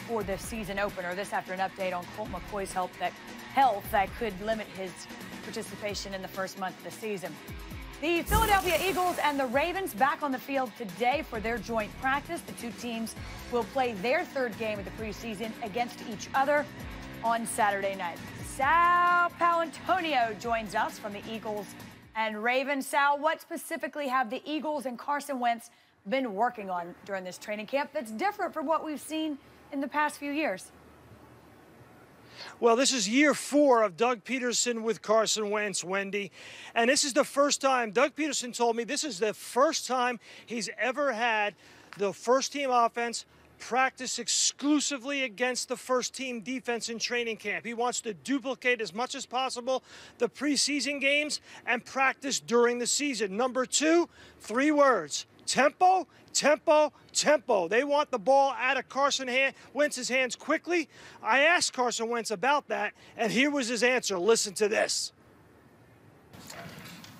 for the season opener. This after an update on Colt McCoy's health that could limit his participation in the first month of the season. The Philadelphia Eagles and the Ravens back on the field today for their joint practice. The two teams will play their third game of the preseason against each other on Saturday night. Sal Paolantonio joins us from the Eagles and Ravens. Sal, what specifically have the Eagles and Carson Wentz been working on during this training camp that's different from what we've seen in the past few years? Well, this is year 4 of Doug Peterson with Carson Wentz, Wendy. And this is the first time, Doug Peterson told me, this is the first time he's ever had the first-team offense practice exclusively against the first-team defense in training camp. He wants to duplicate as much as possible the preseason games and practice during the season. Number 2, 3 words: tempo, tempo, tempo. They want the ball out of Carson Wentz's hands quickly. I asked Carson Wentz about that, and here was his answer. Listen to this.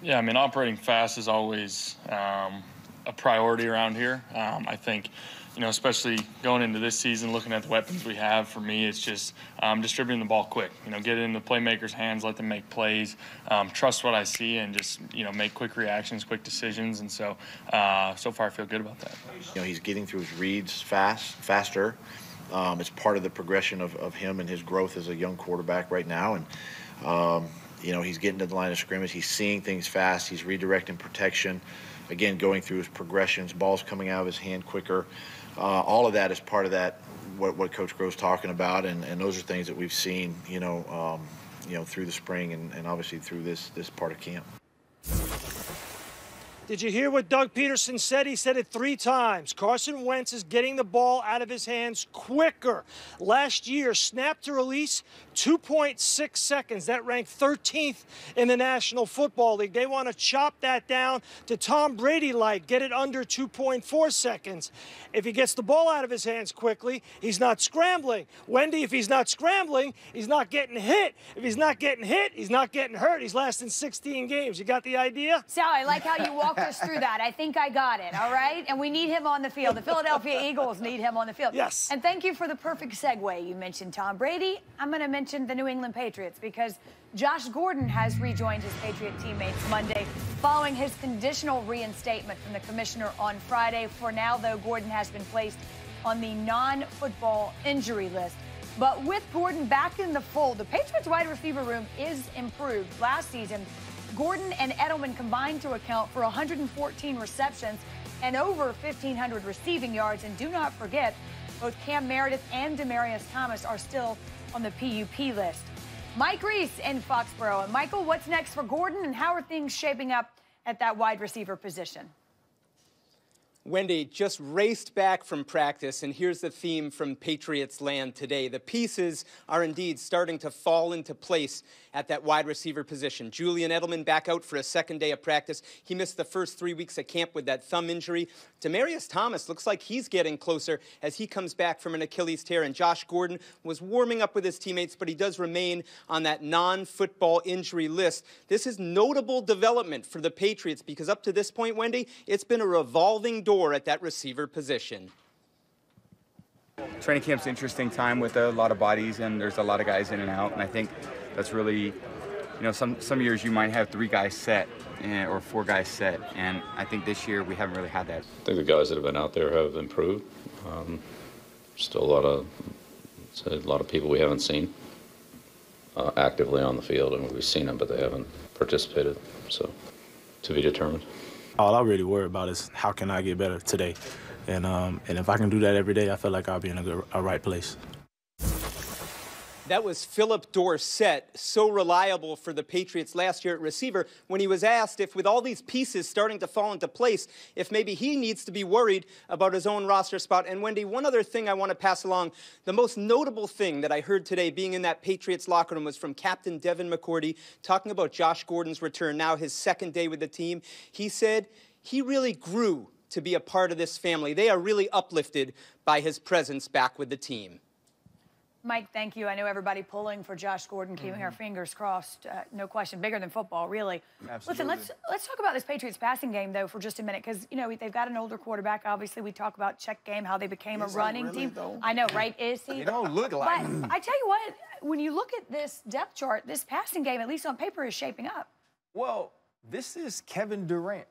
Yeah, I mean, operating fast is always a priority around here. I think, you know, especially going into this season, looking at the weapons we have, for me, it's just distributing the ball quick. You know, get it in the playmakers' hands, let them make plays, trust what I see, and just, you know, make quick reactions, quick decisions. And so, so far I feel good about that. You know, he's getting through his reads faster. It's part of the progression of him and his growth as a young quarterback right now. And, you know, he's getting to the line of scrimmage. He's seeing things fast. He's redirecting protection. Again, going through his progressions, balls coming out of his hand quicker. All of that is part of that, what Coach Groh's talking about, and those are things that we've seen, you know, through the spring and obviously through this part of camp. Did you hear what Doug Peterson said? He said it 3 times. Carson Wentz is getting the ball out of his hands quicker. Last year, snap to release, 2.6 seconds. That ranked 13th in the National Football League. They want to chop that down to Tom Brady-like, get it under 2.4 seconds. If he gets the ball out of his hands quickly, he's not scrambling. Wendy, if he's not scrambling, he's not getting hit. If he's not getting hit, he's not getting hurt. He's lasting 16 games. You got the idea? Sal, I like how you walked us through that. I think I got it, all right? And we need him on the field. The Philadelphia Eagles need him on the field. Yes. And thank you for the perfect segue. You mentioned Tom Brady. I'm going to mention the New England Patriots because Josh Gordon has rejoined his Patriot teammates Monday following his conditional reinstatement from the commissioner on Friday. For now, though, Gordon has been placed on the non-football injury list. But with Gordon back in the fold, the Patriots wide receiver room is improved. Last season, Gordon and Edelman combined to account for 114 receptions and over 1,500 receiving yards. And do not forget, both Cam Meredith and Demarcus Thomas are still on the PUP list. Mike Reese in Foxborough. And Michael, what's next for Gordon, and how are things shaping up at that wide receiver position? Wendy just raced back from practice, and here's the theme from Patriots land today. The pieces are indeed starting to fall into place at that wide receiver position. Julian Edelman back out for a second day of practice. He missed the first 3 weeks of camp with that thumb injury. Demarcus Thomas looks like he's getting closer as he comes back from an Achilles tear. And Josh Gordon was warming up with his teammates, but he does remain on that non-football injury list. This is notable development for the Patriots because up to this point, Wendy, it's been a revolving door at that receiver position. Training camp's an interesting time with a lot of bodies, and there's a lot of guys in and out, and I think that's really, you know, some years you might have 3 guys set or 4 guys set, and I think this year we haven't really had that. I think the guys that have been out there have improved. Still a lot of people we haven't seen actively on the field, and we've seen them, but they haven't participated, so to be determined. All I really worry about is how can I get better today, and if I can do that every day, I feel like I'll be in a right place. That was Philip Dorsett, so reliable for the Patriots last year at receiver, when he was asked if, with all these pieces starting to fall into place, if maybe he needs to be worried about his own roster spot. And Wendy, one other thing I want to pass along. The most notable thing that I heard today being in that Patriots locker room was from Captain Devin McCourty talking about Josh Gordon's return, now his second day with the team. He said he really grew to be a part of this family. They are really uplifted by his presence back with the team. Mike, thank you. I know everybody pulling for Josh Gordon, keeping our fingers crossed. No question, bigger than football, really. Absolutely. Listen, let's talk about this Patriots passing game, though, for just a minute, because, you know, they've got an older quarterback. Obviously, we talk about check game, how they became a running team. Though? I know, right? Is he? He don't look like But I tell you what, when you look at this depth chart, this passing game, at least on paper, is shaping up. Well, this is Kevin Durant,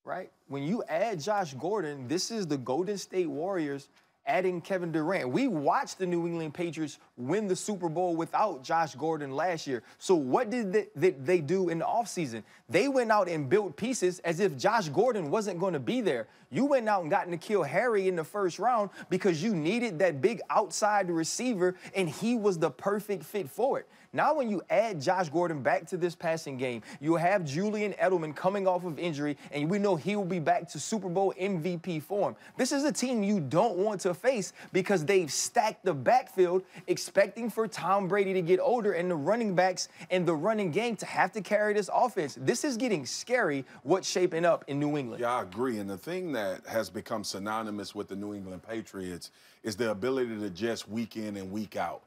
right? When you add Josh Gordon, this is the Golden State Warriors adding Kevin Durant. We watched the New England Patriots win the Super Bowl without Josh Gordon last year. So what did they do in the offseason? They went out and built pieces as if Josh Gordon wasn't going to be there. You went out and got N'Keal Harry in the first round because you needed that big outside receiver, and he was the perfect fit for it. Now when you add Josh Gordon back to this passing game, you have Julian Edelman coming off of injury, and we know he will be back to Super Bowl MVP form. This is a team you don't want to face because they've stacked the backfield, expecting for Tom Brady to get older and the running backs and the running game to have to carry this offense. This is getting scary what's shaping up in New England. Yeah, I agree. And the thing that has become synonymous with the New England Patriots is the ability to just week in and week out,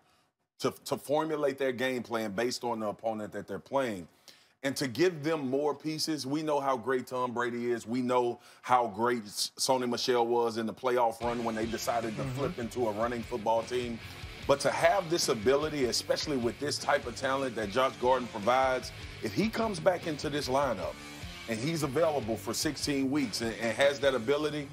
to formulate their game plan based on the opponent that they're playing. And to give them more pieces, we know how great Tom Brady is. We know how great Sony Michel was in the playoff run when they decided to flip into a running football team. But to have this ability, especially with this type of talent that Josh Gordon provides, if he comes back into this lineup and he's available for 16 weeks and has that ability,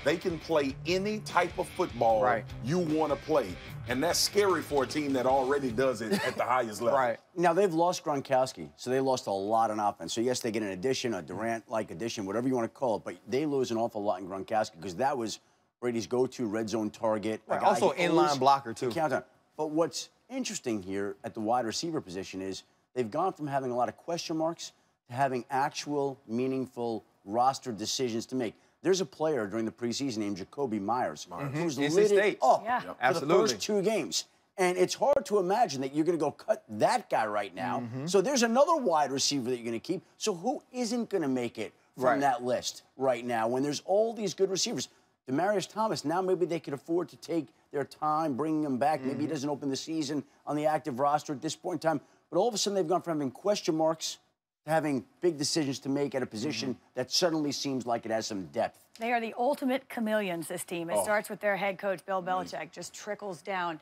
they can play any type of football you want to play. And that's scary for a team that already does it at the highest level. Right. Now, they've lost Gronkowski, so they lost a lot on offense. So, yes, they get an addition, a Durant-like addition, whatever you want to call it, but they lose an awful lot in Gronkowski because that was Brady's go-to red zone target. Right. Also inline blocker, too. Countdown. But what's interesting here at the wide receiver position is they've gone from having a lot of question marks to having actual, meaningful roster decisions to make. There's a player during the preseason named Jacoby Myers who's lit it up for the first 2 games. And it's hard to imagine that you're going to go cut that guy right now. So there's another wide receiver that you're going to keep. So who isn't going to make it from that list right now when there's all these good receivers? Demarcus Thomas, now maybe they could afford to take their time bringing him back. Maybe he doesn't open the season on the active roster at this point in time. But all of a sudden they've gone from having question marks to having big decisions to make at a position that suddenly seems like it has some depth. They are the ultimate chameleons, this team. It starts with their head coach, Bill Belichick, just trickles down.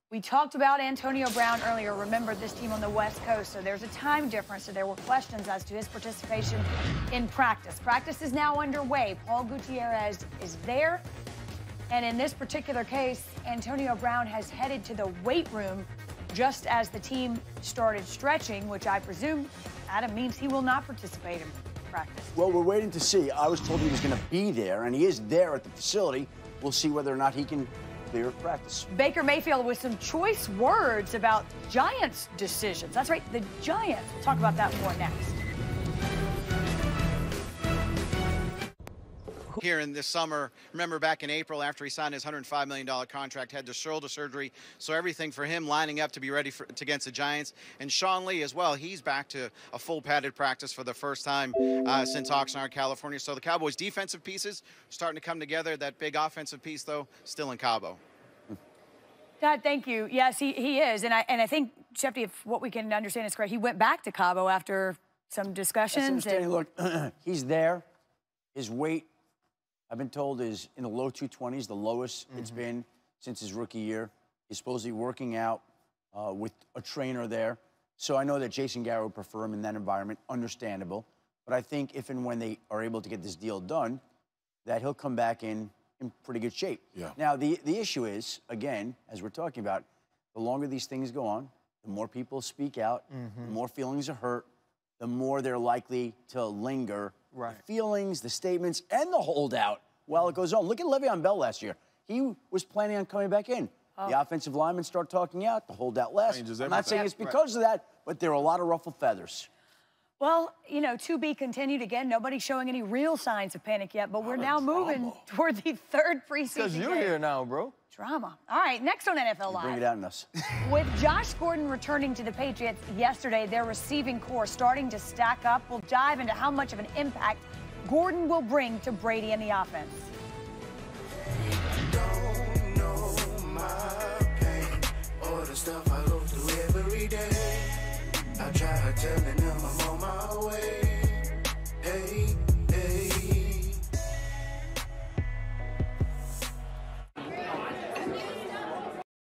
We talked about Antonio Brown earlier. Remember, this team on the West Coast, so there's a time difference, so there were questions as to his participation in practice. Practice is now underway. Paul Gutierrez is there, and in this particular case, Antonio Brown has headed to the weight room just as the team started stretching, which I presume, Adam, means he will not participate in practice. Well, we're waiting to see. I was told he was going to be there, and he is there at the facility. We'll see whether or not he can clear practice. Baker Mayfield with some choice words about Giants' decisions. That's right, the Giants. We'll talk about that more next. Here in this summer, remember back in April after he signed his $105 million contract, had the shoulder surgery, so everything for him lining up to be ready against the Giants. And Sean Lee as well, he's back to a full padded practice for the first time since Oxnard, California. So the Cowboys' defensive pieces starting to come together. That big offensive piece, though, still in Cabo. Dad, thank you. Yes, he is. And I think, Shefty, if what we can understand is correct, he went back to Cabo after some discussions. Look, he's there. His weight, I've been told, is in the low 220s, the lowest it's been since his rookie year. He's supposedly working out with a trainer there. So I know that Jason Garrett would prefer him in that environment, understandable. But I think if and when they are able to get this deal done, that he'll come back in pretty good shape. Now, the issue is, again, as we're talking about, the longer these things go on, the more people speak out, the more feelings are hurt, the more they're likely to linger. The feelings, the statements, and the holdout while it goes on. Look at Le'Veon Bell last year. He was planning on coming back in. The offensive linemen start talking out, the holdout less. I'm not saying it's because of that, but there are a lot of ruffled feathers. Well, you know, to be continued. Again, nobody's showing any real signs of panic yet, but we're now moving toward the 3rd preseason Because you're here now, bro. Drama. All right, next on NFL Live. Bring it out in us. With Josh Gordon returning to the Patriots yesterday, their receiving core starting to stack up. We'll dive into how much of an impact Gordon will bring to Brady and the offense. Don't know my pain or the pretending